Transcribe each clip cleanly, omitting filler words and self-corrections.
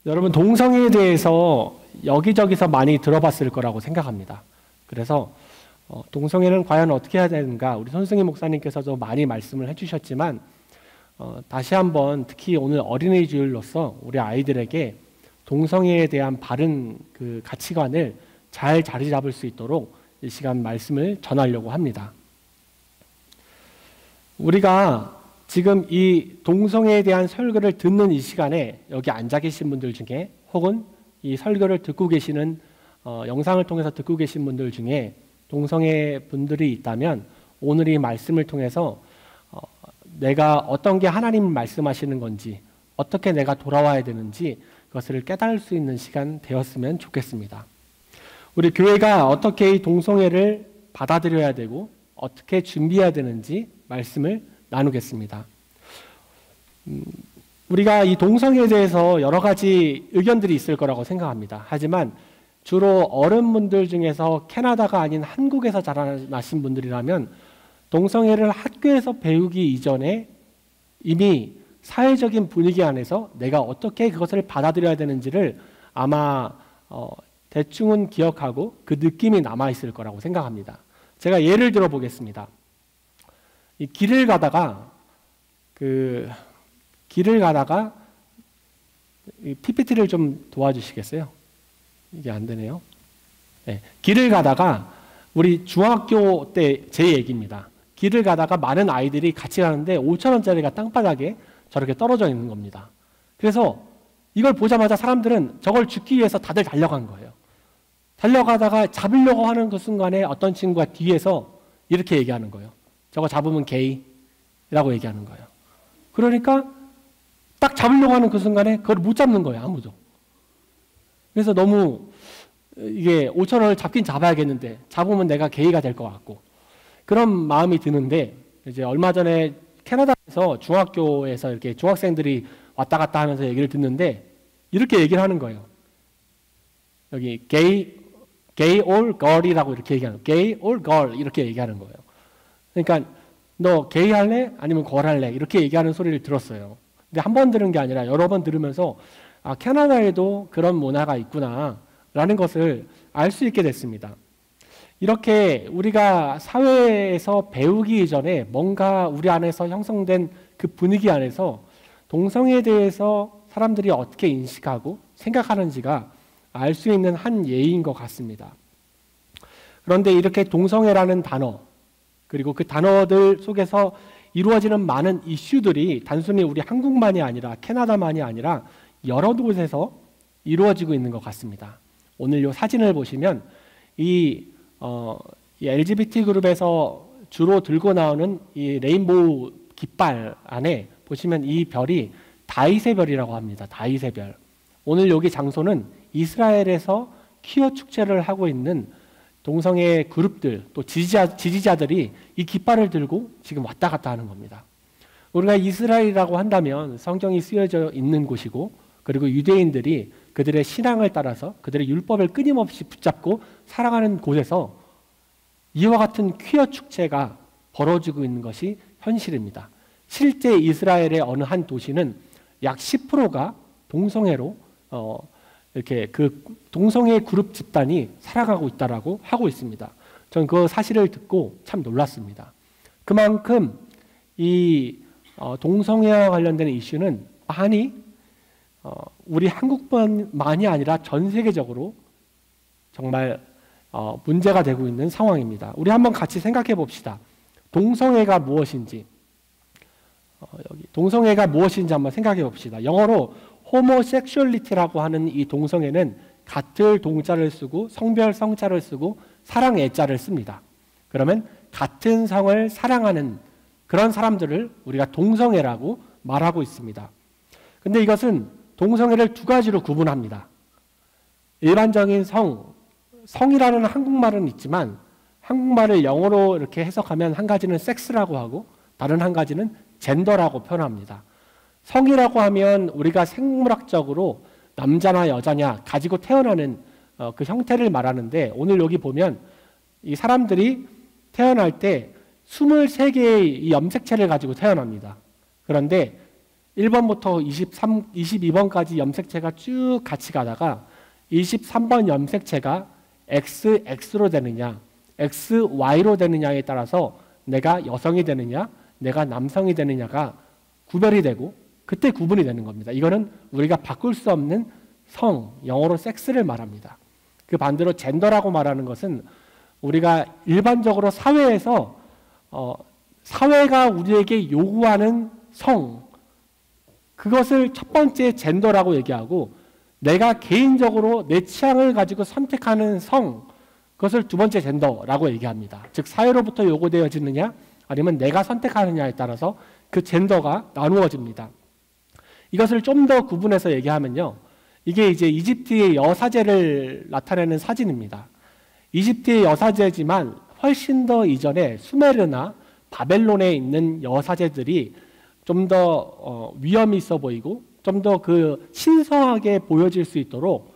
여러분, 동성애에 대해서 여기저기서 많이 들어봤을 거라고 생각합니다. 그래서 동성애는 과연 어떻게 해야 되는가, 우리 손승희 목사님께서도 많이 말씀을 해주셨지만 다시 한번 특히 오늘 어린이 주일로서 우리 아이들에게 동성애에 대한 바른 그 가치관을 잘 자리 잡을 수 있도록 이 시간 말씀을 전하려고 합니다. 우리가 지금 이 동성애에 대한 설교를 듣는 이 시간에 여기 앉아 계신 분들 중에, 혹은 이 설교를 듣고 계시는 영상을 통해서 듣고 계신 분들 중에 동성애 분들이 있다면 오늘 이 말씀을 통해서 내가 어떤 게 하나님 말씀하시는 건지, 어떻게 내가 돌아와야 되는지 그것을 깨달을 수 있는 시간 되었으면 좋겠습니다. 우리 교회가 어떻게 이 동성애를 받아들여야 되고 어떻게 준비해야 되는지 말씀을 나누겠습니다. 우리가 이 동성애에 대해서 여러 가지 의견들이 있을 거라고 생각합니다. 하지만 주로 어른분들 중에서 캐나다가 아닌 한국에서 자라나신 분들이라면 동성애를 학교에서 배우기 이전에 이미 사회적인 분위기 안에서 내가 어떻게 그것을 받아들여야 되는지를 아마 대충은 기억하고 그 느낌이 남아있을 거라고 생각합니다. 제가 예를 들어 보겠습니다. 이 길을 가다가 이 PPT를 좀 도와주시겠어요? 이게 안 되네요. 네, 길을 가다가 우리 중학교 때 제 얘기입니다. 길을 가다가 많은 아이들이 같이 가는데 5,000원짜리가 땅바닥에 저렇게 떨어져 있는 겁니다. 그래서 이걸 보자마자 사람들은 저걸 줍기 위해서 다들 달려간 거예요. 달려가다가 잡으려고 하는 그 순간에 어떤 친구가 뒤에서 이렇게 얘기하는 거예요. 저거 잡으면 게이라고 얘기하는 거예요. 그러니까 딱 잡으려고 하는 그 순간에 그걸 못 잡는 거예요, 아무도. 그래서 너무 이게 5,000원을 잡긴 잡아야겠는데 잡으면 내가 게이가 될 것 같고 그런 마음이 드는데, 이제 얼마 전에 캐나다에서 중학교에서 이렇게 중학생들이 왔다 갔다 하면서 얘기를 듣는데 이렇게 얘기를 하는 거예요. 여기 gay or girl이라고 이렇게 얘기하는 거예요. gay or girl 이렇게 얘기하는 거예요. 그러니까 너 게이 할래? 아니면 걸 할래? 이렇게 얘기하는 소리를 들었어요. 근데 한 번 들은 게 아니라 여러 번 들으면서 아, 캐나다에도 그런 문화가 있구나 라는 것을 알 수 있게 됐습니다. 이렇게 우리가 사회에서 배우기 이전에 뭔가 우리 안에서 형성된 그 분위기 안에서 동성애에 대해서 사람들이 어떻게 인식하고 생각하는지가 알 수 있는 한 예인 것 같습니다. 그런데 이렇게 동성애라는 단어, 그리고 그 단어들 속에서 이루어지는 많은 이슈들이 단순히 우리 한국만이 아니라 캐나다만이 아니라 여러 곳에서 이루어지고 있는 것 같습니다. 오늘 이 사진을 보시면 이 LGBT 그룹에서 주로 들고 나오는 이 레인보우 깃발 안에 보시면 이 별이 다윗의 별이라고 합니다. 다윗의 별. 오늘 여기 장소는 이스라엘에서 퀴어 축제를 하고 있는 동성애 그룹들, 또 지지자들이 이 깃발을 들고 지금 왔다 갔다 하는 겁니다. 우리가 이스라엘이라고 한다면 성경이 쓰여져 있는 곳이고, 그리고 유대인들이 그들의 신앙을 따라서 그들의 율법을 끊임없이 붙잡고 살아가는 곳에서 이와 같은 퀴어 축제가 벌어지고 있는 것이 현실입니다. 실제 이스라엘의 어느 한 도시는 약 10%가 동성애로 이렇게 그 동성애 그룹 집단이 살아가고 있다라고 하고 있습니다. 저는 그 사실을 듣고 참 놀랐습니다. 그만큼 이 동성애와 관련된 이슈는 많이 우리 한국만이 아니라 전 세계적으로 정말 문제가 되고 있는 상황입니다. 우리 한번 같이 생각해 봅시다. 동성애가 무엇인지, 동성애가 무엇인지 한번 생각해 봅시다. 영어로 호모섹슈얼리티라고 하는 이 동성애는 같을 동자를 쓰고 성별 성자를 쓰고 사랑 애자를 씁니다. 그러면 같은 성을 사랑하는 그런 사람들을 우리가 동성애라고 말하고 있습니다. 근데 이것은 동성애를 두 가지로 구분합니다. 일반적인 성이라는 한국말은 있지만 한국말을 영어로 이렇게 해석하면 한 가지는 섹스라고 하고 다른 한 가지는 젠더라고 표현합니다. 성이라고 하면 우리가 생물학적으로 남자나 여자냐 가지고 태어나는 그 형태를 말하는데, 오늘 여기 보면 이 사람들이 태어날 때 23개의 이 염색체를 가지고 태어납니다. 그런데 1번부터 22번까지 염색체가 쭉 같이 가다가 23번 염색체가 XX로 되느냐, XY로 되느냐에 따라서 내가 여성이 되느냐, 내가 남성이 되느냐가 구별이 되고 그때 구분이 되는 겁니다. 이거는 우리가 바꿀 수 없는 성, 영어로 섹스를 말합니다. 그 반대로 젠더라고 말하는 것은 우리가 일반적으로 사회에서 사회가 우리에게 요구하는 성, 그것을 첫 번째 젠더라고 얘기하고 내가 개인적으로 내 취향을 가지고 선택하는 성, 그것을 두 번째 젠더라고 얘기합니다. 즉 사회로부터 요구되어지느냐 아니면 내가 선택하느냐에 따라서 그 젠더가 나누어집니다. 이것을 좀 더 구분해서 얘기하면요, 이게 이제 이집트의 여사제를 나타내는 사진입니다. 이집트의 여사제지만 훨씬 더 이전에 수메르나 바벨론에 있는 여사제들이 좀 더 위험이 있어 보이고 좀 더 그 신성하게 보여질 수 있도록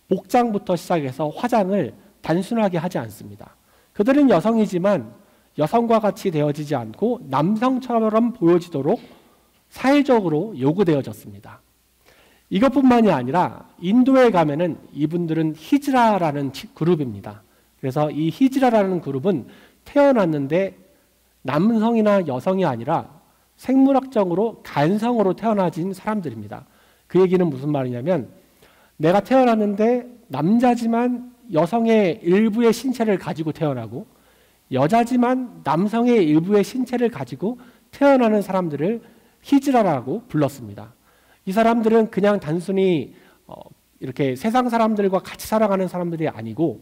복장부터 시작해서 화장을 단순하게 하지 않습니다. 그들은 여성이지만 여성과 같이 되어지지 않고 남성처럼 보여지도록 사회적으로 요구되어졌습니다. 이것뿐만이 아니라 인도에 가면은 이분들은 히즈라라는 그룹입니다. 그래서 이 히즈라라는 그룹은 태어났는데 남성이나 여성이 아니라 생물학적으로 간성으로 태어나진 사람들입니다. 그 얘기는 무슨 말이냐면 내가 태어났는데 남자지만 여성의 일부의 신체를 가지고 태어나고 여자지만 남성의 일부의 신체를 가지고 태어나는 사람들을 히즈라라고 불렀습니다. 이 사람들은 그냥 단순히 이렇게 세상 사람들과 같이 살아가는 사람들이 아니고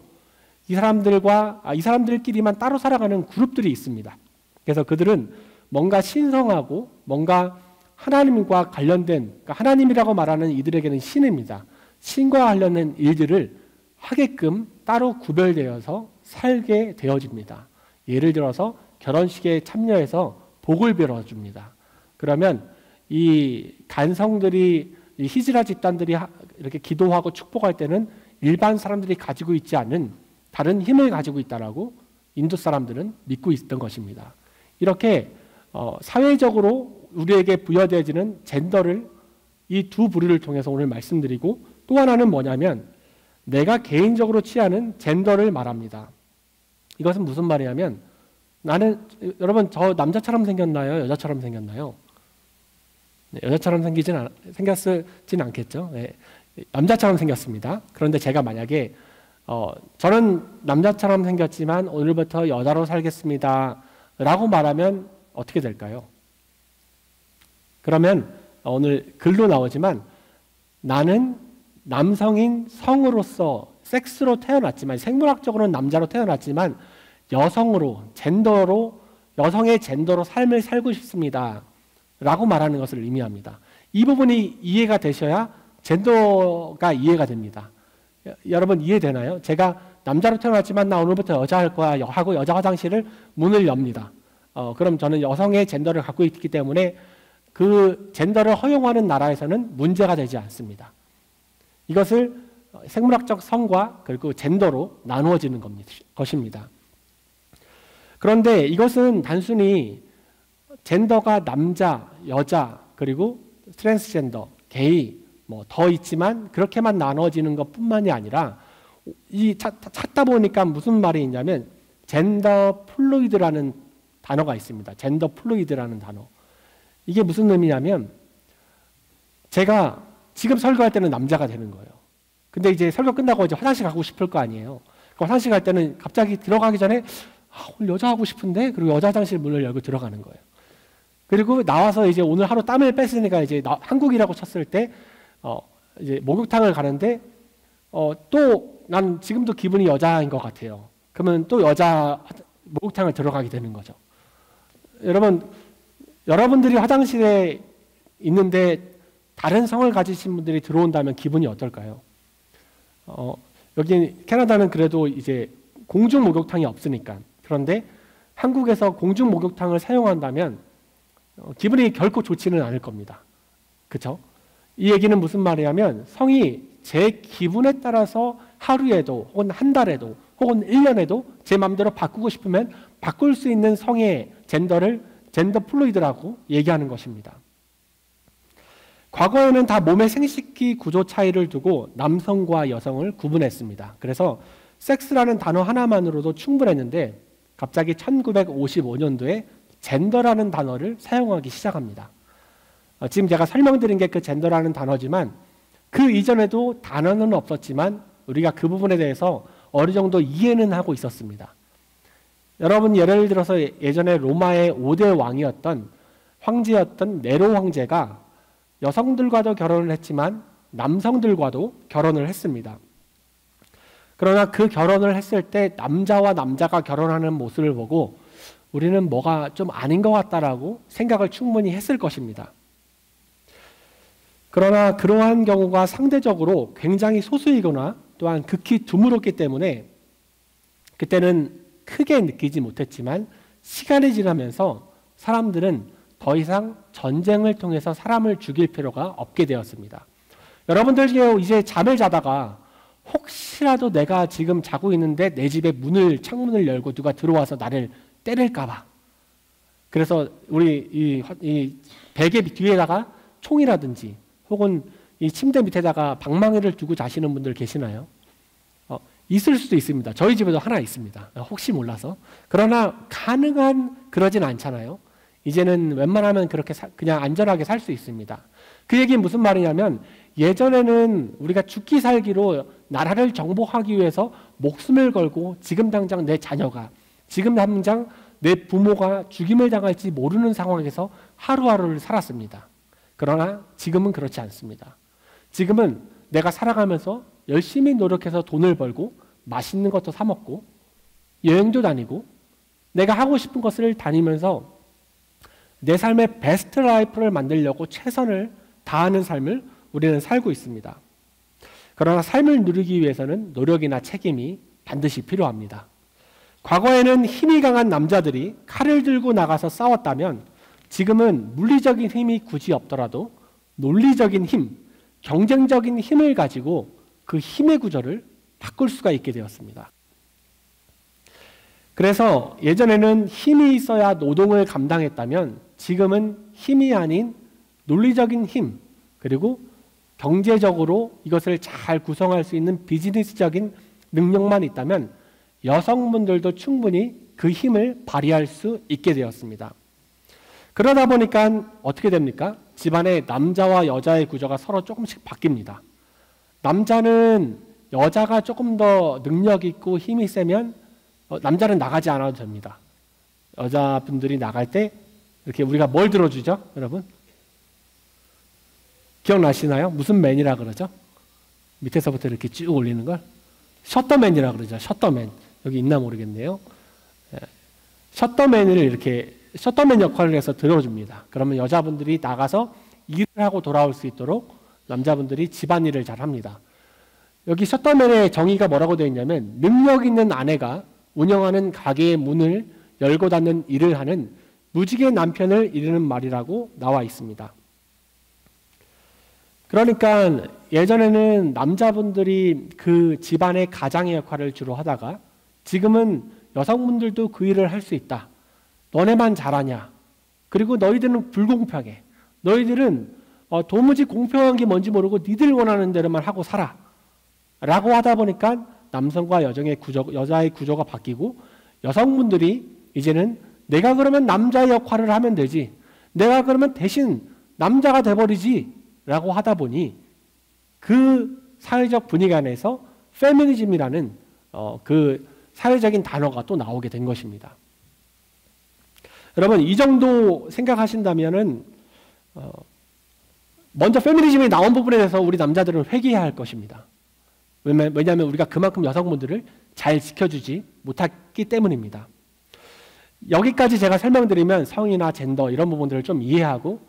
이 사람들끼리만 따로 살아가는 그룹들이 있습니다. 그래서 그들은 뭔가 신성하고 뭔가 하나님과 관련된, 그러니까 하나님이라고 말하는 이들에게는 신입니다. 신과 관련된 일들을 하게끔 따로 구별되어서 살게 되어집니다. 예를 들어서 결혼식에 참여해서 복을 빌어줍니다. 그러면 이 간성들이, 이 히즈라 집단들이 이렇게 기도하고 축복할 때는 일반 사람들이 가지고 있지 않은 다른 힘을 가지고 있다라고 인도 사람들은 믿고 있던 것입니다. 이렇게 사회적으로 우리에게 부여되어지는 젠더를 이 두 부류를 통해서 오늘 말씀드리고, 또 하나는 뭐냐면 내가 개인적으로 취하는 젠더를 말합니다. 이것은 무슨 말이냐면 여러분 저 남자처럼 생겼나요? 여자처럼 생겼나요? 네, 여자처럼 생겼진 않겠죠. 네, 남자처럼 생겼습니다. 그런데 제가 만약에 저는 남자처럼 생겼지만 오늘부터 여자로 살겠습니다 라고 말하면 어떻게 될까요? 그러면 오늘 글로 나오지만 나는 남성인 성으로서 섹스로 태어났지만, 생물학적으로는 남자로 태어났지만 여성으로, 여성의 젠더로 삶을 살고 싶습니다 라고 말하는 것을 의미합니다. 이 부분이 이해가 되셔야 젠더가 이해가 됩니다. 여러분 이해되나요? 제가 남자로 태어났지만 나 오늘부터 여자 할 거야 하고 여자 화장실을 문을 엽니다. 그럼 저는 여성의 젠더를 갖고 있기 때문에 그 젠더를 허용하는 나라에서는 문제가 되지 않습니다. 이것을 생물학적 성과 그리고 젠더로 나누어지는 것입니다. 그런데 이것은 단순히 젠더가 남자, 여자, 그리고 트랜스젠더, 게이 뭐 더 있지만 그렇게만 나눠지는 것뿐만이 아니라 찾다 보니까 무슨 말이 있냐면 젠더 플루이드라는 단어가 있습니다. 젠더 플루이드라는 단어. 이게 무슨 의미냐면 제가 지금 설교할 때는 남자가 되는 거예요. 근데 이제 설교 끝나고 이제 화장실 가고 싶을 거 아니에요. 화장실 갈 때는 갑자기 들어가기 전에 오늘 여자 하고 싶은데, 그리고 여자 화장실 문을 열고 들어가는 거예요. 그리고 나와서 이제 오늘 하루 땀을 뺐으니까 이제 한국이라고 쳤을 때 이제 목욕탕을 가는데 또 난 지금도 기분이 여자인 것 같아요. 그러면 또 여자 목욕탕을 들어가게 되는 거죠. 여러분들이 화장실에 있는데 다른 성을 가지신 분들이 들어온다면 기분이 어떨까요? 여기 캐나다는 그래도 이제 공중 목욕탕이 없으니까. 그런데 한국에서 공중 목욕탕을 사용한다면 기분이 결코 좋지는 않을 겁니다. 그렇죠? 이 얘기는 무슨 말이냐면 성이 제 기분에 따라서 하루에도 혹은 한 달에도 혹은 1년에도 제 마음대로 바꾸고 싶으면 바꿀 수 있는 성의 젠더를 젠더 플루이드라고 얘기하는 것입니다. 과거에는 다 몸의 생식기 구조 차이를 두고 남성과 여성을 구분했습니다. 그래서 섹스라는 단어 하나만으로도 충분했는데 갑자기 1955년도에 젠더라는 단어를 사용하기 시작합니다. 지금 제가 설명드린 게 그 젠더라는 단어지만 그 이전에도 단어는 없었지만 우리가 그 부분에 대해서 어느 정도 이해는 하고 있었습니다. 여러분 예를 들어서 예전에 로마의 5대 왕이었던 황제였던 네로 황제가 여성들과도 결혼을 했지만 남성들과도 결혼을 했습니다. 그러나 그 결혼을 했을 때 남자와 남자가 결혼하는 모습을 보고 우리는 뭐가 좀 아닌 것 같다라고 생각을 충분히 했을 것입니다. 그러나 그러한 경우가 상대적으로 굉장히 소수이거나 또한 극히 드물었기 때문에 그때는 크게 느끼지 못했지만 시간이 지나면서 사람들은 더 이상 전쟁을 통해서 사람을 죽일 필요가 없게 되었습니다. 여러분들 중에 이제 잠을 자다가 혹시라도 내가 지금 자고 있는데 내 집에 창문을 열고 누가 들어와서 나를 때릴까봐 그래서 우리 이 베개 뒤에다가 총이라든지 혹은 이 침대 밑에다가 방망이를 두고 자시는 분들 계시나요? 있을 수도 있습니다. 저희 집에도 하나 있습니다. 혹시 몰라서. 그러나 가능한 그러진 않잖아요. 이제는 웬만하면 그렇게 그냥 안전하게 살 수 있습니다. 그 얘기는 무슨 말이냐면 예전에는 우리가 죽기 살기로 나라를 정복하기 위해서 목숨을 걸고 지금 당장 내 자녀가 지금 당장 내 부모가 죽임을 당할지 모르는 상황에서 하루하루를 살았습니다. 그러나 지금은 그렇지 않습니다. 지금은 내가 살아가면서 열심히 노력해서 돈을 벌고 맛있는 것도 사 먹고 여행도 다니고 내가 하고 싶은 것을 다니면서 내 삶의 베스트 라이프를 만들려고 최선을 다하는 삶을 우리는 살고 있습니다. 그러나 삶을 누리기 위해서는 노력이나 책임이 반드시 필요합니다. 과거에는 힘이 강한 남자들이 칼을 들고 나가서 싸웠다면 지금은 물리적인 힘이 굳이 없더라도 논리적인 힘, 경쟁적인 힘을 가지고 그 힘의 구조를 바꿀 수가 있게 되었습니다. 그래서 예전에는 힘이 있어야 노동을 감당했다면 지금은 힘이 아닌 논리적인 힘 그리고 경제적으로 이것을 잘 구성할 수 있는 비즈니스적인 능력만 있다면 여성분들도 충분히 그 힘을 발휘할 수 있게 되었습니다. 그러다 보니까 어떻게 됩니까? 집안의 남자와 여자의 구조가 서로 조금씩 바뀝니다. 남자는 여자가 조금 더 능력 있고 힘이 세면 남자는 나가지 않아도 됩니다. 여자분들이 나갈 때 이렇게 우리가 뭘 들어주죠? 여러분? 기억나시나요? 무슨 맨이라 그러죠? 밑에서부터 이렇게 쭉 올리는 걸? 셔터맨이라 그러죠. 셔터맨. 여기 있나 모르겠네요. 셔터맨을 이렇게 셔터맨 역할을 해서 들어줍니다. 그러면 여자분들이 나가서 일을 하고 돌아올 수 있도록 남자분들이 집안일을 잘 합니다. 여기 셔터맨의 정의가 뭐라고 되어 있냐면 능력 있는 아내가 운영하는 가게의 문을 열고 닫는 일을 하는 무지개 남편을 이르는 말이라고 나와 있습니다. 그러니까 예전에는 남자분들이 그 집안의 가장의 역할을 주로 하다가 지금은 여성분들도 그 일을 할 수 있다. 너네만 잘하냐? 그리고 너희들은 불공평해. 너희들은 도무지 공평한 게 뭔지 모르고 니들 원하는 대로만 하고 살아. 라고 하다 보니까 남성과 여자의 구조가 바뀌고 여성분들이 이제는 내가 그러면 남자의 역할을 하면 되지. 내가 그러면 대신 남자가 돼버리지. 라고 하다 보니 그 사회적 분위기 안에서 페미니즘이라는 그 사회적인 단어가 또 나오게 된 것입니다. 여러분 이 정도 생각하신다면은 먼저 페미니즘이 나온 부분에 대해서 우리 남자들은 회개해야 할 것입니다. 왜냐하면 우리가 그만큼 여성분들을 잘 지켜주지 못했기 때문입니다. 여기까지 제가 설명드리면 성이나 젠더 이런 부분들을 좀 이해하고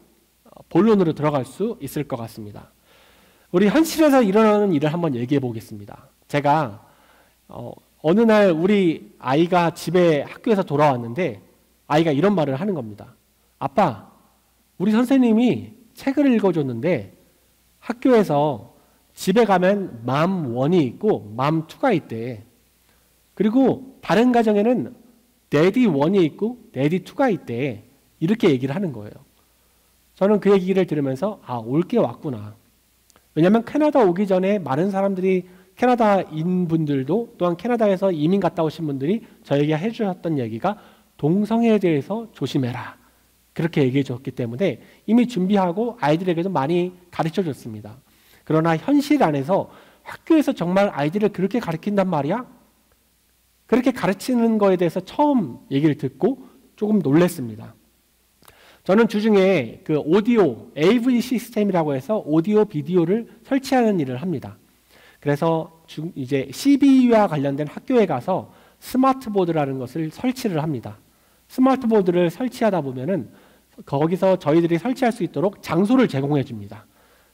본론으로 들어갈 수 있을 것 같습니다. 우리 현실에서 일어나는 일을 한번 얘기해 보겠습니다. 제가 어느 날 우리 아이가 집에 학교에서 돌아왔는데 아이가 이런 말을 하는 겁니다. 아빠, 우리 선생님이 책을 읽어줬는데 학교에서 집에 가면 맘 1이 있고 맘 2가 있대. 그리고 다른 가정에는 데디 1이 있고 데디 2가 있대. 이렇게 얘기를 하는 거예요. 저는 그 얘기를 들으면서 올 게 왔구나. 왜냐하면 캐나다 오기 전에 많은 사람들이 캐나다인 분들도 또한 캐나다에서 이민 갔다 오신 분들이 저에게 해주셨던 얘기가 동성애에 대해서 조심해라. 그렇게 얘기해 줬기 때문에 이미 준비하고 아이들에게도 많이 가르쳐 줬습니다. 그러나 현실 안에서 학교에서 정말 아이들을 그렇게 가르친단 말이야? 그렇게 가르치는 거에 대해서 처음 얘기를 듣고 조금 놀랐습니다. 저는 주중에 그 오디오, AV 시스템이라고 해서 오디오 비디오를 설치하는 일을 합니다. 그래서 이제 CB와 관련된 학교에 가서 스마트보드라는 것을 설치를 합니다. 스마트보드를 설치하다 보면은 거기서 저희들이 설치할 수 있도록 장소를 제공해 줍니다.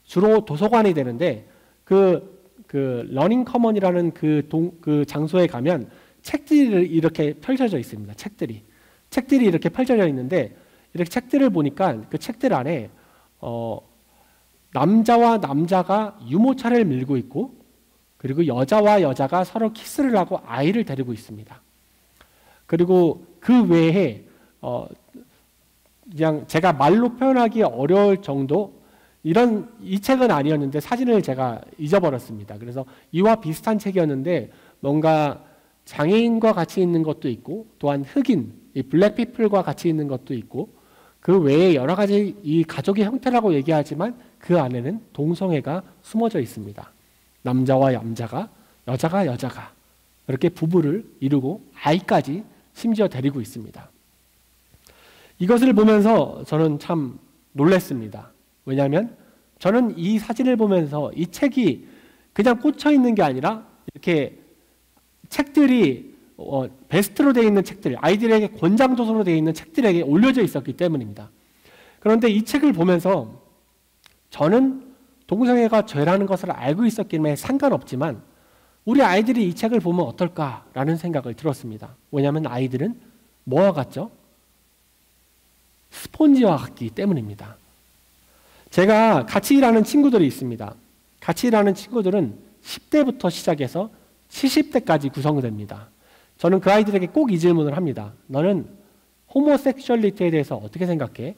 주로 도서관이 되는데 그 러닝 커먼이라는 그 장소에 가면 책들이 이렇게 펼쳐져 있습니다. 책들이 이렇게 펼쳐져 있는데 이렇게 책들을 보니까 그 책들 안에 남자와 남자가 유모차를 밀고 있고 그리고 여자와 여자가 서로 키스를 하고 아이를 데리고 있습니다. 그리고 그 외에 그냥 제가 말로 표현하기 어려울 정도 이 책은 아니었는데 사진을 제가 잊어버렸습니다. 그래서 이와 비슷한 책이었는데 뭔가 장애인과 같이 있는 것도 있고 또한 흑인, 이 블랙피플과 같이 있는 것도 있고 그 외에 여러 가지 이 가족의 형태라고 얘기하지만 그 안에는 동성애가 숨어져 있습니다. 남자와 남자가, 여자가 여자가 이렇게 부부를 이루고 아이까지 심지어 데리고 있습니다. 이것을 보면서 저는 참 놀랐습니다. 왜냐하면 저는 이 사진을 보면서 이 책이 그냥 꽂혀 있는 게 아니라 이렇게 책들이 베스트로 되어 있는 책들, 아이들에게 권장도서로 되어 있는 책들에게 올려져 있었기 때문입니다. 그런데 이 책을 보면서 저는 동성애가 죄라는 것을 알고 있었기 때문에 상관없지만 우리 아이들이 이 책을 보면 어떨까라는 생각을 들었습니다. 왜냐하면 아이들은 뭐와 같죠? 스폰지와 같기 때문입니다. 제가 같이 일하는 친구들이 있습니다. 같이 일하는 친구들은 10대부터 시작해서 70대까지 구성됩니다. 저는 그 아이들에게 꼭 이 질문을 합니다. 너는 호모섹슈얼리티에 대해서 어떻게 생각해?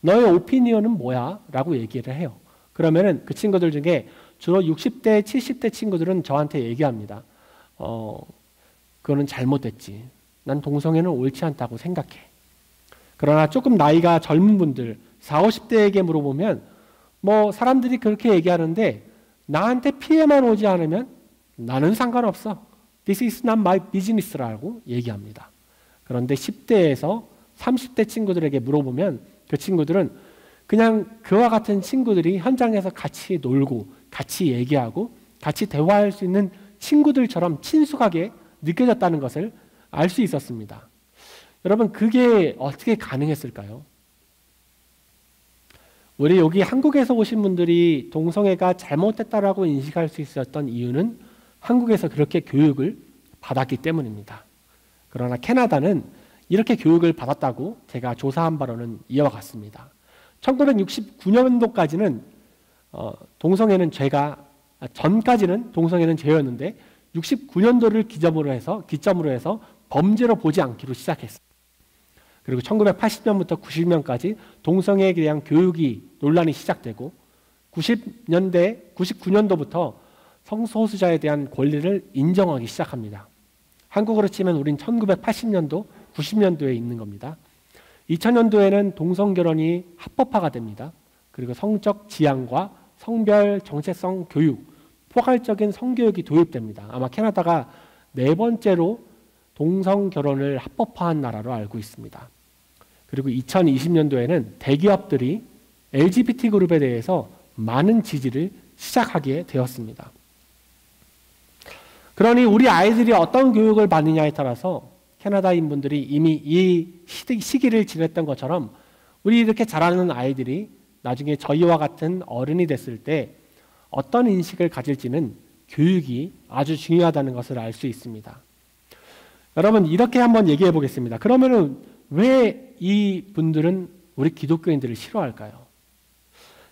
너의 오피니언은 뭐야? 라고 얘기를 해요. 그러면은 그 친구들 중에 주로 60대, 70대 친구들은 저한테 얘기합니다. 그거는 잘못됐지. 난 동성애는 옳지 않다고 생각해. 그러나 조금 나이가 젊은 분들, 40, 50대에게 물어보면 뭐 사람들이 그렇게 얘기하는데 나한테 피해만 오지 않으면 나는 상관없어. This is not my business라고 얘기합니다. 그런데 10대에서 30대 친구들에게 물어보면 그 친구들은 그냥 그와 같은 친구들이 현장에서 같이 놀고 같이 얘기하고 같이 대화할 수 있는 친구들처럼 친숙하게 느껴졌다는 것을 알 수 있었습니다. 여러분 그게 어떻게 가능했을까요? 우리 여기 한국에서 오신 분들이 동성애가 잘못됐다라고 인식할 수 있었던 이유는 한국에서 그렇게 교육을 받았기 때문입니다. 그러나 캐나다는 이렇게 교육을 받았다고 제가 조사한 바로는 이와 같습니다. 1969년도까지는 동성애는 죄가 전까지는 동성애는 죄였는데 69년도를 기점으로 해서 범죄로 보지 않기로 시작했습니다. 그리고 1980년부터 90년까지 동성애에 대한 교육이 논란이 시작되고 99년도부터 성소수자에 대한 권리를 인정하기 시작합니다. 한국으로 치면 우린 1980년도, 90년도에 있는 겁니다. 2000년도에는 동성결혼이 합법화가 됩니다. 그리고 성적 지향과 성별 정체성 교육, 포괄적인 성교육이 도입됩니다. 아마 캐나다가 4번째로 동성결혼을 합법화한 나라로 알고 있습니다. 그리고 2020년도에는 대기업들이 LGBT 그룹에 대해서 많은 지지를 시작하게 되었습니다. 그러니 우리 아이들이 어떤 교육을 받느냐에 따라서 캐나다인 분들이 이미 이 시기를 지냈던 것처럼 우리 이렇게 자라는 아이들이 나중에 저희와 같은 어른이 됐을 때 어떤 인식을 가질지는 교육이 아주 중요하다는 것을 알 수 있습니다. 여러분 이렇게 한번 얘기해 보겠습니다. 그러면은 왜 이 분들은 우리 기독교인들을 싫어할까요?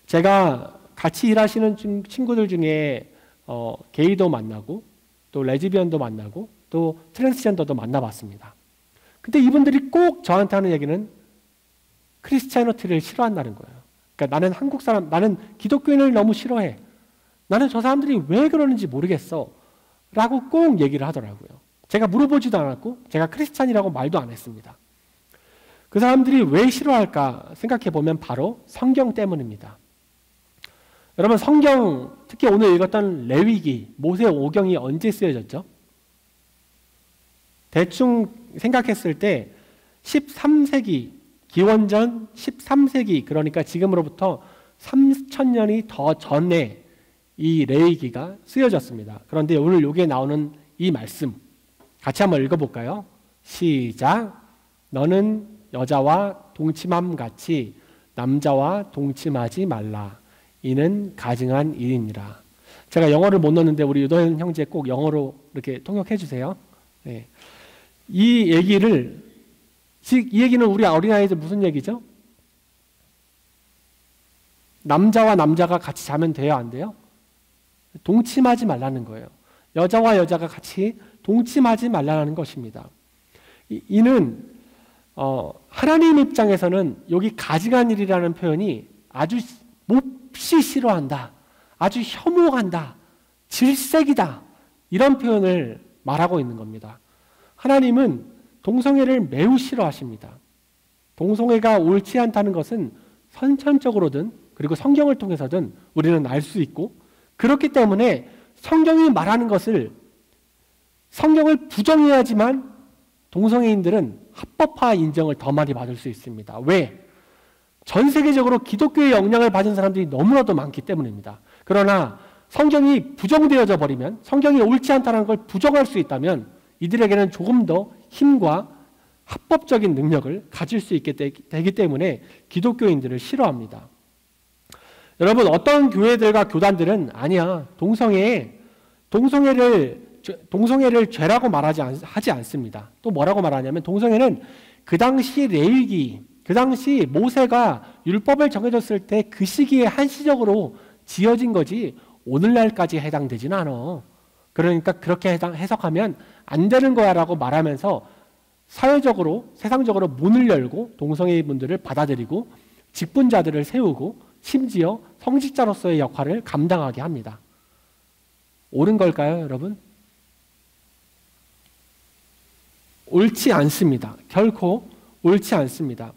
제가 같이 일하시는 친구들 중에 게이도 만나고 또 레즈비언도 만나고 또 트랜스젠더도 만나봤습니다. 근데 이분들이 꼭 저한테 하는 얘기는 크리스티애니티를 싫어한다는 거예요. 그러니까 나는 한국 사람, 나는 기독교인을 너무 싫어해. 나는 저 사람들이 왜 그러는지 모르겠어. 라고 꼭 얘기를 하더라고요. 제가 물어보지도 않았고 제가 크리스찬이라고 말도 안 했습니다. 그 사람들이 왜 싫어할까 생각해 보면 바로 성경 때문입니다. 여러분 성경, 특히 오늘 읽었던 레위기, 모세오경이 언제 쓰여졌죠? 대충 생각했을 때 13세기, 기원전 13세기, 그러니까 지금으로부터 3000년이 더 전에 이 레위기가 쓰여졌습니다. 그런데 오늘 여기에 나오는 이 말씀 같이 한번 읽어볼까요? 시작. 너는 여자와 동침함 같이 남자와 동침하지 말라. 이는 가증한 일이니라. 제가 영어를 못 넣는데 우리 유도현 형제 꼭 영어로 이렇게 통역해 주세요. 네. 이 얘기는 우리 어린아이들 무슨 얘기죠? 남자와 남자가 같이 자면 돼요, 안 돼요? 동침하지 말라는 거예요. 여자와 여자가 같이 동침하지 말라는 것입니다. 이는 하나님 입장에서는 여기 가증한 일이라는 표현이 아주 몹시 싫어한다, 아주 혐오한다, 질색이다, 이런 표현을 말하고 있는 겁니다. 하나님은 동성애를 매우 싫어하십니다. 동성애가 옳지 않다는 것은 선천적으로든 그리고 성경을 통해서든 우리는 알 수 있고, 그렇기 때문에 성경이 말하는 것을 성경을 부정해야지만 동성애인들은 합법화 인정을 더 많이 받을 수 있습니다. 왜? 전 세계적으로 기독교의 영향을 받은 사람들이 너무나도 많기 때문입니다. 그러나 성경이 부정되어져 버리면, 성경이 옳지 않다는 걸 부정할 수 있다면 이들에게는 조금 더 힘과 합법적인 능력을 가질 수 있게 되기 때문에 기독교인들을 싫어합니다. 여러분, 어떤 교회들과 교단들은 아니야, 동성애를 죄라고 하지 않습니다. 또 뭐라고 말하냐면, 동성애는 그 당시 레위기, 그 당시 모세가 율법을 정해줬을 때 그 시기에 한시적으로 지어진 거지 오늘날까지 해당되지는 않아. 그러니까 그렇게 해석하면 안 되는 거야 라고 말하면서 사회적으로, 세상적으로 문을 열고 동성애인분들을 받아들이고 직분자들을 세우고 심지어 성직자로서의 역할을 감당하게 합니다. 옳은 걸까요, 여러분? 옳지 않습니다. 결코 옳지 않습니다.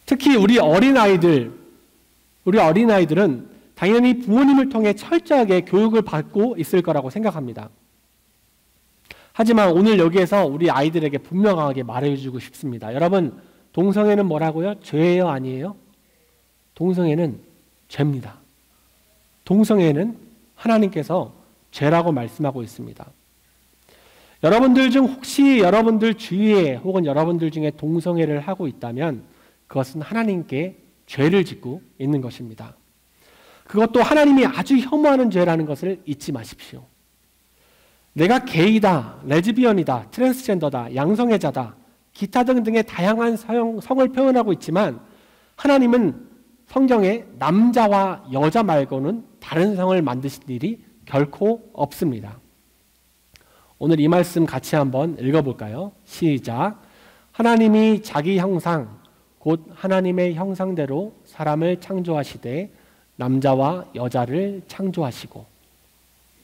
특히 우리 어린아이들은 당연히 부모님을 통해 철저하게 교육을 받고 있을 거라고 생각합니다. 하지만 오늘 여기에서 우리 아이들에게 분명하게 말해주고 싶습니다. 여러분, 동성애는 뭐라고요? 죄예요, 아니에요? 동성애는 죄입니다. 동성애는 하나님께서 죄라고 말씀하고 있습니다. 여러분들 중 혹시 여러분들 주위에 혹은 여러분들 중에 동성애를 하고 있다면 그것은 하나님께 죄를 짓고 있는 것입니다. 그것도 하나님이 아주 혐오하는 죄라는 것을 잊지 마십시오. 내가 게이다, 레즈비언이다, 트랜스젠더다, 양성애자다, 기타 등등의 다양한 성을 표현하고 있지만 하나님은 성경에 남자와 여자 말고는 다른 성을 만드신 일이 결코 없습니다. 오늘 이 말씀 같이 한번 읽어볼까요? 시작. 하나님이 자기 형상, 곧 하나님의 형상대로 사람을 창조하시되 남자와 여자를 창조하시고.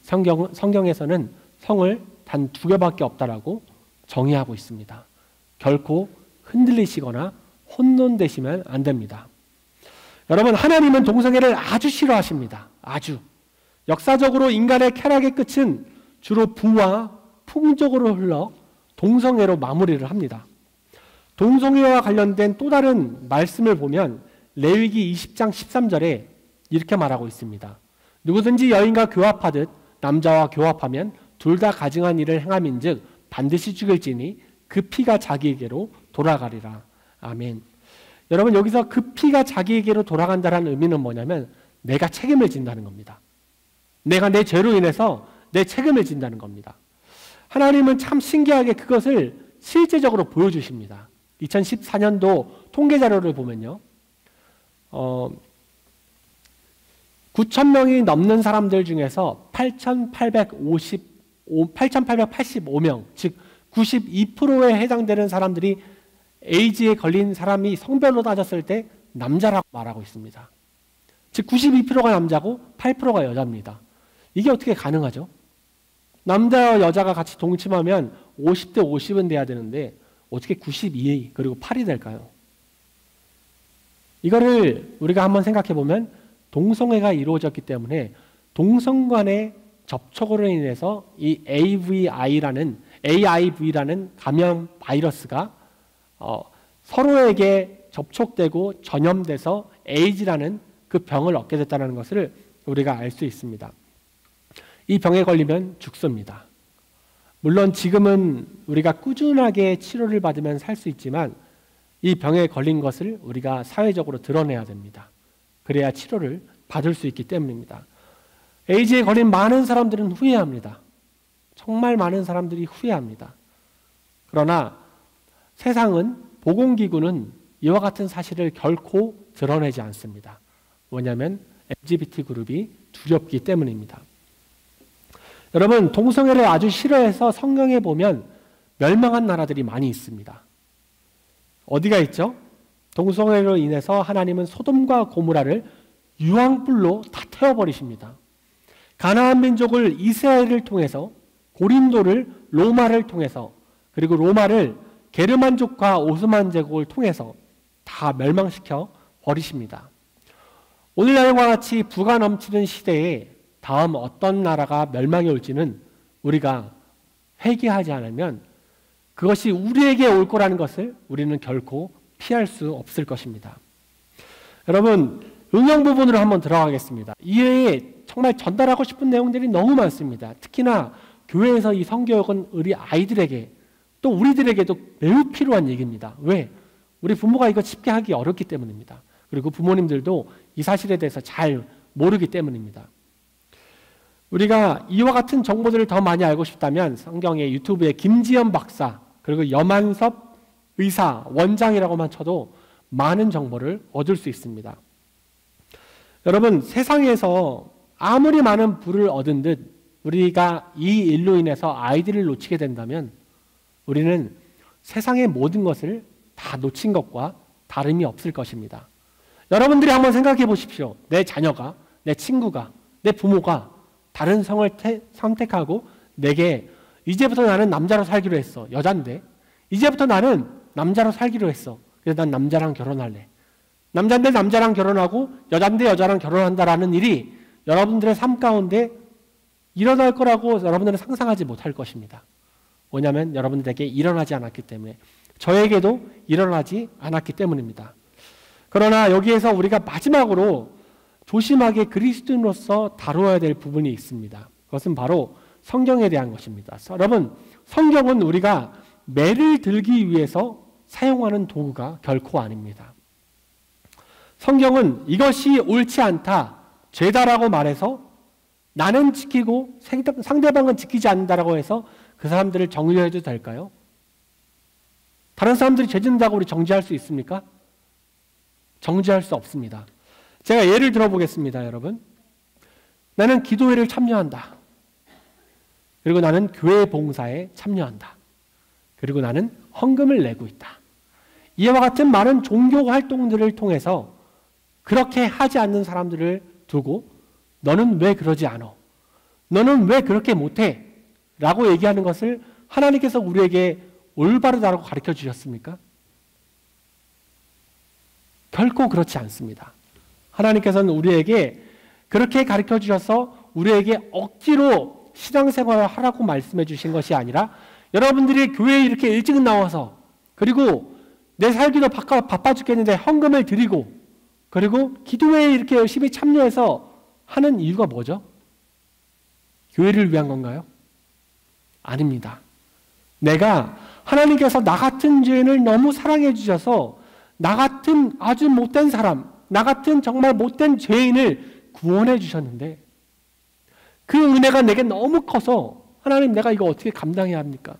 성경에서는 성을 단 2개밖에 없다라고 정의하고 있습니다. 결코 흔들리시거나 혼돈되시면 안 됩니다. 여러분, 하나님은 동성애를 아주 싫어하십니다. 아주. 역사적으로 인간의 쾌락의 끝은 주로 부와 풍족으로 흘러 동성애로 마무리를 합니다. 동성애와 관련된 또 다른 말씀을 보면 레위기 20장 13절에 이렇게 말하고 있습니다. 누구든지 여인과 교합하듯 남자와 교합하면 둘 다 가증한 일을 행함인즉 반드시 죽일지니 그 피가 자기에게로 돌아가리라. 아멘. 여러분, 여기서 그 피가 자기에게로 돌아간다는 의미는 뭐냐면 내가 책임을 진다는 겁니다. 내가 내 죄로 인해서 내 책임을 진다는 겁니다. 하나님은 참 신기하게 그것을 실제적으로 보여주십니다. 2014년도 통계자료를 보면요, 9,000명이 넘는 사람들 중에서 8,885명, 즉 92%에 해당되는 사람들이 에이즈에 걸린 사람이 성별로 따졌을 때 남자라고 말하고 있습니다. 즉 92%가 남자고 8%가 여자입니다. 이게 어떻게 가능하죠? 남자와 여자가 같이 동침하면 50대 50은 돼야 되는데 어떻게 92 그리고 8이 될까요? 이거를 우리가 한번 생각해 보면 동성애가 이루어졌기 때문에 동성 간의 접촉으로 인해서 이 AIV라는 감염 바이러스가 서로에게 접촉되고 전염돼서 에이즈라는 그 병을 얻게 됐다는 것을 우리가 알 수 있습니다. 이 병에 걸리면 죽습니다. 물론 지금은 우리가 꾸준하게 치료를 받으면 살 수 있지만 이 병에 걸린 것을 우리가 사회적으로 드러내야 됩니다. 그래야 치료를 받을 수 있기 때문입니다. 에이즈에 걸린 많은 사람들은 후회합니다. 정말 많은 사람들이 후회합니다. 그러나 세상은 보건기구는 이와 같은 사실을 결코 드러내지 않습니다. 왜냐하면 LGBT 그룹이 두렵기 때문입니다. 여러분, 동성애를 아주 싫어해서 성경에 보면 멸망한 나라들이 많이 있습니다. 어디가 있죠? 동성애로 인해서 하나님은 소돔과 고모라를 유황불로 다 태워버리십니다. 가나안 민족을 이스라엘을 통해서, 고린도를 로마를 통해서, 그리고 로마를 게르만족과 오스만 제국을 통해서 다 멸망시켜 버리십니다. 오늘날과 같이 부가 넘치는 시대에 다음 어떤 나라가 멸망이 올지는 우리가 회개하지 않으면 그것이 우리에게 올 거라는 것을 우리는 결코 피할 수 없을 것입니다. 여러분, 응용 부분으로 한번 들어가겠습니다. 이외에 정말 전달하고 싶은 내용들이 너무 많습니다. 특히나 교회에서 이 성교육은 우리 아이들에게 또 우리들에게도 매우 필요한 얘기입니다. 왜? 우리 부모가 이거 쉽게 하기 어렵기 때문입니다. 그리고 부모님들도 이 사실에 대해서 잘 모르기 때문입니다. 우리가 이와 같은 정보들을 더 많이 알고 싶다면 성경의 유튜브에 김지연 박사 그리고 염한섭 의사 원장이라고만 쳐도 많은 정보를 얻을 수 있습니다. 여러분, 세상에서 아무리 많은 부를 얻은 듯 우리가 이 일로 인해서 아이들을 놓치게 된다면 우리는 세상의 모든 것을 다 놓친 것과 다름이 없을 것입니다. 여러분들이 한번 생각해 보십시오. 내 자녀가, 내 친구가, 내 부모가 다른 성을 선택하고 내게 이제부터 나는 남자로 살기로 했어. 여잔데. 이제부터 나는 남자로 살기로 했어. 그래서 난 남자랑 결혼할래. 남자인데 남자랑 결혼하고 여잔데 여자랑 결혼한다라는 일이 여러분들의 삶 가운데 일어날 거라고 여러분들은 상상하지 못할 것입니다. 왜냐하면 여러분들에게 일어나지 않았기 때문에, 저에게도 일어나지 않았기 때문입니다. 그러나 여기에서 우리가 마지막으로 조심하게 그리스도인으로서 다루어야 될 부분이 있습니다. 그것은 바로 성경에 대한 것입니다. 여러분, 성경은 우리가 매를 들기 위해서 사용하는 도구가 결코 아닙니다. 성경은 이것이 옳지 않다, 죄다라고 말해서 나는 지키고 상대방은 지키지 않는다라고 해서 그 사람들을 정죄해도 될까요? 다른 사람들이 죄 짓는다고 우리 정죄할 수 있습니까? 정죄할 수 없습니다. 제가 예를 들어보겠습니다, 여러분. 나는 기도회를 참여한다. 그리고 나는 교회 봉사에 참여한다. 그리고 나는 헌금을 내고 있다. 이와 같은 많은 종교 활동들을 통해서 그렇게 하지 않는 사람들을 두고 너는 왜 그러지 않아? 너는 왜 그렇게 못해? 라고 얘기하는 것을 하나님께서 우리에게 올바르다고 가르쳐 주셨습니까? 결코 그렇지 않습니다. 하나님께서는 우리에게 그렇게 가르쳐 주셔서 우리에게 억지로 신앙생활을 하라고 말씀해 주신 것이 아니라 여러분들이 교회에 이렇게 일찍 나와서 그리고 내 살기도 바빠 죽겠는데 헌금을 드리고 그리고 기도회에 이렇게 열심히 참여해서 하는 이유가 뭐죠? 교회를 위한 건가요? 아닙니다. 내가 하나님께서 나 같은 죄인을 너무 사랑해 주셔서 나 같은 아주 못된 사람, 나 같은 정말 못된 죄인을 구원해 주셨는데 그 은혜가 내게 너무 커서 하나님, 내가 이거 어떻게 감당해야 합니까?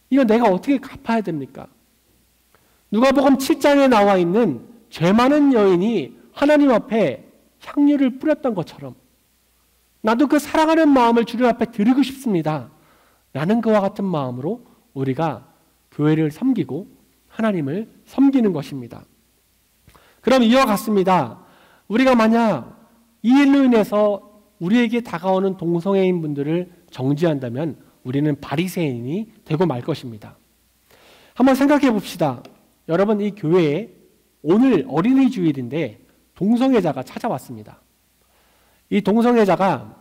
이거 내가 어떻게 갚아야 됩니까? 누가복음 7장에 나와 있는 죄 많은 여인이 하나님 앞에 향유를 뿌렸던 것처럼 나도 그 사랑하는 마음을 주님 앞에 드리고 싶습니다. 라는 그와 같은 마음으로 우리가 교회를 섬기고 하나님을 섬기는 것입니다. 그럼 이와 같습니다. 우리가 만약 이 일로 인해서 우리에게 다가오는 동성애인 분들을 정죄한다면 우리는 바리새인이 되고 말 것입니다. 한번 생각해 봅시다. 여러분, 이 교회에 오늘 어린이 주일인데 동성애자가 찾아왔습니다. 이 동성애자가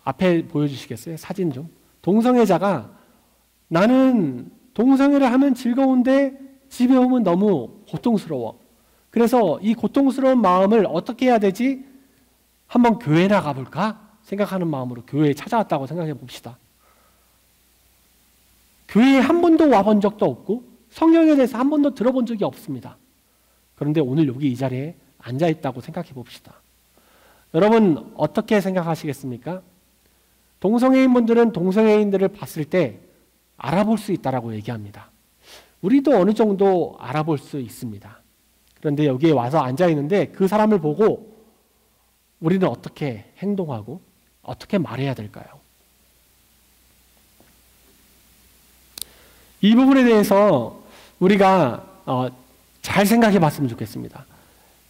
앞에 보여주시겠어요? 사진 좀. 동성애자가 나는 동성애를 하면 즐거운데 집에 오면 너무 고통스러워. 그래서 이 고통스러운 마음을 어떻게 해야 되지? 한번 교회나 가볼까? 생각하는 마음으로 교회에 찾아왔다고 생각해 봅시다. 교회에 한 번도 와본 적도 없고 성경에 대해서 한 번도 들어본 적이 없습니다. 그런데 오늘 여기 이 자리에 앉아있다고 생각해 봅시다. 여러분 어떻게 생각하시겠습니까? 동성애인분들은 동성애인들을 봤을 때 알아볼 수 있다라고 얘기합니다. 우리도 어느 정도 알아볼 수 있습니다. 그런데 여기에 와서 앉아있는데 그 사람을 보고 우리는 어떻게 행동하고 어떻게 말해야 될까요? 이 부분에 대해서 우리가 잘 생각해 봤으면 좋겠습니다.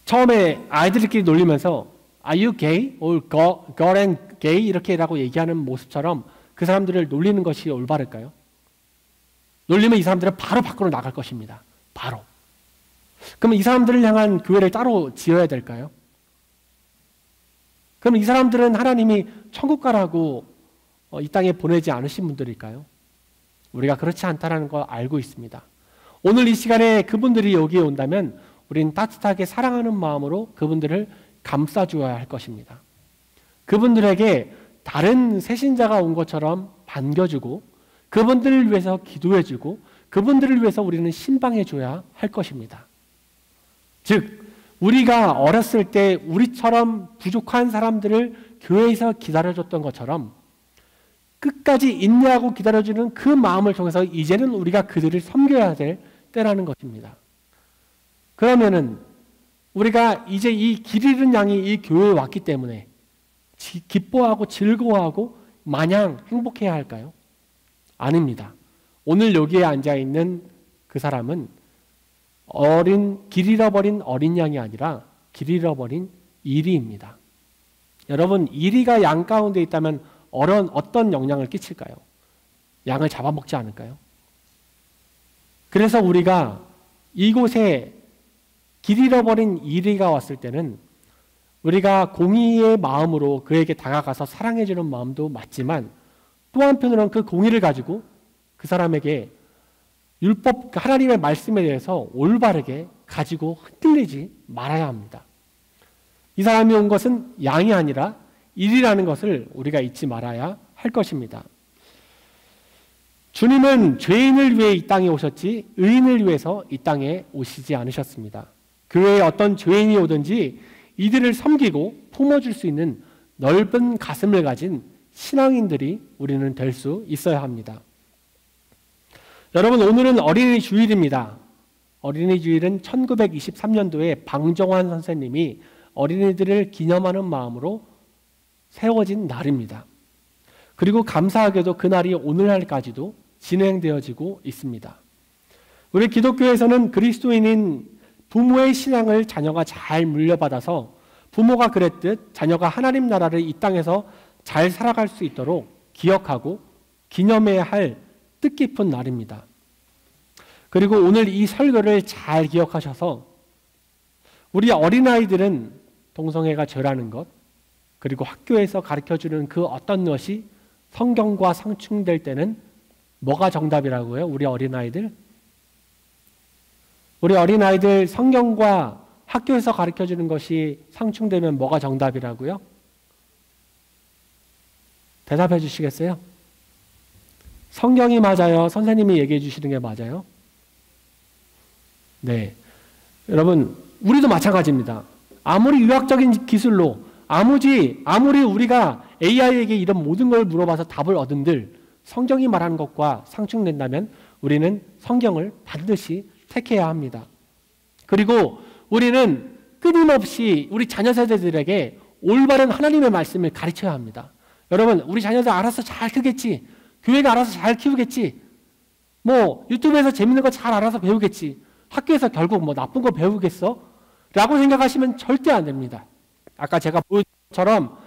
처음에 아이들끼리 놀리면서 Are you gay? or girl and gay? 이렇게라고 얘기하는 모습처럼 그 사람들을 놀리는 것이 올바를까요? 놀리면 이 사람들은 바로 밖으로 나갈 것입니다. 바로. 그러면 이 사람들을 향한 교회를 따로 지어야 될까요? 그럼 이 사람들은 하나님이 천국 가라고 이 땅에 보내지 않으신 분들일까요? 우리가 그렇지 않다는 걸 알고 있습니다. 오늘 이 시간에 그분들이 여기에 온다면 우리는 따뜻하게 사랑하는 마음으로 그분들을 감싸주어야 할 것입니다. 그분들에게 다른 새신자가 온 것처럼 반겨주고 그분들을 위해서 기도해주고 그분들을 위해서 우리는 신방해줘야 할 것입니다. 즉 우리가 어렸을 때 우리처럼 부족한 사람들을 교회에서 기다려줬던 것처럼 끝까지 인내하고 기다려주는 그 마음을 통해서 이제는 우리가 그들을 섬겨야 될 때라는 것입니다. 그러면은 우리가 이제 이 길 잃은 양이 이 교회에 왔기 때문에 기뻐하고 즐거워하고 마냥 행복해야 할까요? 아닙니다. 오늘 여기에 앉아있는 그 사람은 길 잃어버린 어린 양이 아니라 길 잃어버린 이리입니다. 여러분, 이리가 양 가운데 있다면 어떤 영향을 끼칠까요? 양을 잡아먹지 않을까요? 그래서 우리가 이곳에 길 잃어버린 이리가 왔을 때는 우리가 공의의 마음으로 그에게 다가가서 사랑해주는 마음도 맞지만 또 한편으로는 그 공의를 가지고 그 사람에게 율법, 하나님의 말씀에 대해서 올바르게 가지고 흔들리지 말아야 합니다. 이 사람이 온 것은 양이 아니라 일이라는 것을 우리가 잊지 말아야 할 것입니다. 주님은 죄인을 위해 이 땅에 오셨지 의인을 위해서 이 땅에 오시지 않으셨습니다. 교회에 어떤 죄인이 오든지 이들을 섬기고 품어줄 수 있는 넓은 가슴을 가진 신앙인들이 우리는 될 수 있어야 합니다. 여러분, 오늘은 어린이 주일입니다. 어린이 주일은 1923년도에 방정환 선생님이 어린이들을 기념하는 마음으로 세워진 날입니다. 그리고 감사하게도 그 날이 오늘날까지도 진행되어지고 있습니다. 우리 기독교에서는 그리스도인인 부모의 신앙을 자녀가 잘 물려받아서 부모가 그랬듯 자녀가 하나님 나라를 이 땅에서 잘 살아갈 수 있도록 기억하고 기념해야 할 뜻깊은 날입니다. 그리고 오늘 이 설교를 잘 기억하셔서 우리 어린아이들은 동성애가 죄라는 것, 그리고 학교에서 가르쳐주는 그 어떤 것이 성경과 상충될 때는 뭐가 정답이라고요? 우리 어린아이들? 우리 어린아이들 성경과 학교에서 가르쳐주는 것이 상충되면 뭐가 정답이라고요? 대답해 주시겠어요? 성경이 맞아요? 선생님이 얘기해 주시는 게 맞아요? 네. 여러분, 우리도 마찬가지입니다. 아무리 유학적인 기술로, 아무리 우리가 AI에게 이런 모든 걸 물어봐서 답을 얻은들 성경이 말하는 것과 상충된다면 우리는 성경을 반드시 택해야 합니다. 그리고 우리는 끊임없이 우리 자녀 세대들에게 올바른 하나님의 말씀을 가르쳐야 합니다. 여러분, 우리 자녀들 알아서 잘 크겠지, 교회가 알아서 잘 키우겠지, 뭐 유튜브에서 재밌는 거 잘 알아서 배우겠지. 학교에서 결국 뭐 나쁜 거 배우겠어? 라고 생각하시면 절대 안 됩니다. 아까 제가 보여준 것처럼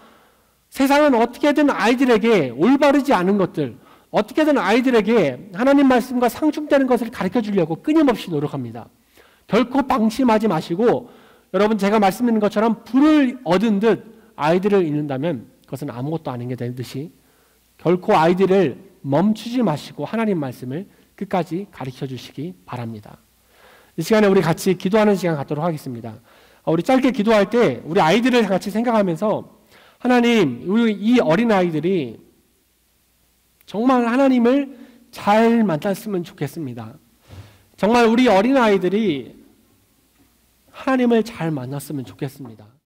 세상은 어떻게든 아이들에게 올바르지 않은 것들, 어떻게든 아이들에게 하나님 말씀과 상충되는 것을 가르쳐 주려고 끊임없이 노력합니다. 결코 방심하지 마시고 여러분 제가 말씀드린 것처럼 불을 얻은 듯 아이들을 잃는다면 그것은 아무것도 아닌 게 되듯이 결코 아이들을 멈추지 마시고 하나님 말씀을 끝까지 가르쳐 주시기 바랍니다. 이 시간에 우리 같이 기도하는 시간 갖도록 하겠습니다. 우리 짧게 기도할 때 우리 아이들을 같이 생각하면서 하나님, 우리 이 어린아이들이 정말 하나님을 잘 만났으면 좋겠습니다. 정말 우리 어린아이들이 하나님을 잘 만났으면 좋겠습니다.